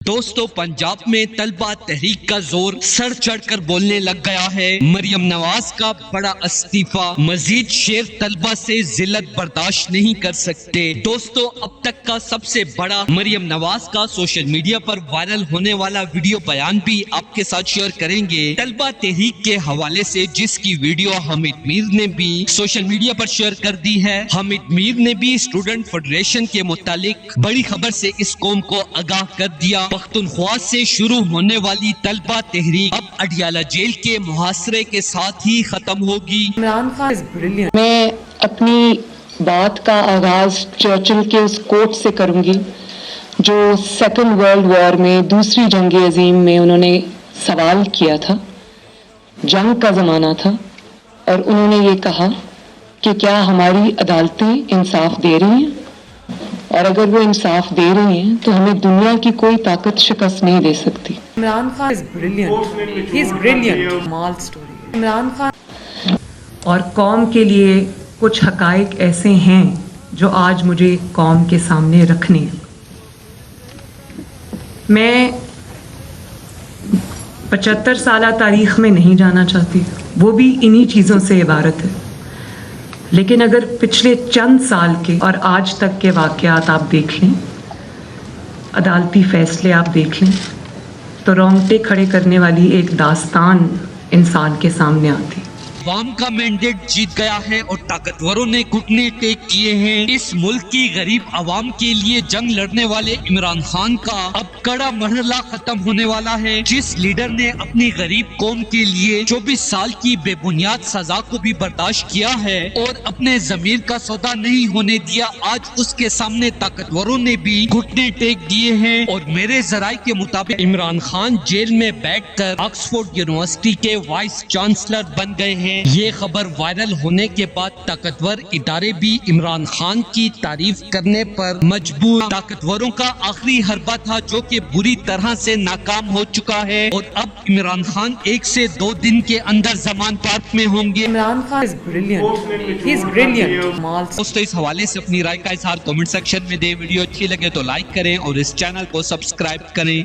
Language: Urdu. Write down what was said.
دوستو پنجاب میں طلبہ تحریک کا زور سر چڑھ کر بولنے لگ گیا ہے۔ مریم نواز کا بڑا استعفیٰ، مزید شیر طلبہ سے ذلت برداشت نہیں کر سکتے۔ دوستو اب تک کا سب سے بڑا مریم نواز کا سوشل میڈیا پر وائرل ہونے والا ویڈیو بیان بھی آپ کے ساتھ شیئر کریں گے۔ طلبہ تحریک کے حوالے سے جس کی ویڈیو حامد میر نے بھی سوشل میڈیا پر شیئر کر دی ہے۔ حامد میر نے بھی اسٹوڈنٹ فیڈریشن کے متعلق بڑی خبر سے اس قوم کو آگاہ کر دیا۔ پختونخوا سے شروع ہونے والی طلبہ تحریک اب اڈیالہ جیل کے محاصرے کے ساتھ ہی ختم ہوگی۔ Imran Khan is brilliant۔ میں اپنی بات کا آغاز چرچل کے اس کوٹ سے کروں گی جو سیکنڈ ورلڈ وار میں دوسری جنگ عظیم میں انہوں نے سوال کیا تھا۔ جنگ کا زمانہ تھا اور انہوں نے یہ کہا کہ کیا ہماری عدالتیں انصاف دے رہی ہیں، اور اگر وہ انصاف دے رہی ہیں تو ہمیں دنیا کی کوئی طاقت شکست نہیں دے سکتی۔ Imran Khan is brilliant۔ He is brilliant۔ Kamal story۔ Imran Khan اور قوم کے لیے کچھ حقائق ایسے ہیں جو آج مجھے قوم کے سامنے رکھنے ہیں۔ میں 75 سالہ تاریخ میں نہیں جانا چاہتی، وہ بھی انہی چیزوں سے عبارت ہے، لیکن اگر پچھلے چند سال کے اور آج تک کے واقعات آپ دیکھ لیں، عدالتی فیصلے آپ دیکھ لیں، تو رونگٹے کھڑے کرنے والی ایک داستان انسان کے سامنے آتی۔ عوام کا مینڈیٹ جیت گیا ہے اور طاقتوروں نے گھٹنے ٹیک کیے ہیں۔ اس ملک کی غریب عوام کے لیے جنگ لڑنے والے عمران خان کا اب کڑا مرحلہ ختم ہونے والا ہے۔ جس لیڈر نے اپنی غریب قوم کے لیے 24 سال کی بے بنیاد سزا کو بھی برداشت کیا ہے اور اپنے ضمیر کا سودا نہیں ہونے دیا، آج اس کے سامنے طاقتوروں نے بھی گھٹنے ٹیک دیے ہیں۔ اور میرے ذرائع کے مطابق عمران خان جیل میں بیٹھ کر آکسفورڈ یونیورسٹی کے وائس چانسلر بن گئے ہیں۔ یہ خبر وائرل ہونے کے بعد طاقتور ادارے بھی عمران خان کی تعریف کرنے پر مجبور۔ طاقتوروں کا آخری حربہ تھا جو کہ بری طرح سے ناکام ہو چکا ہے اور اب عمران خان 1 سے 2 دن کے اندر زمان پارک میں ہوں گے۔ Imran Khan is brilliant۔ He is brilliant۔ کمال۔ دوستو اس حوالے سے اپنی رائے کا اظہار کمنٹ سیکشن میں دیں۔ ویڈیو اچھی لگے تو لائک کریں اور اس چینل کو سبسکرائب کریں۔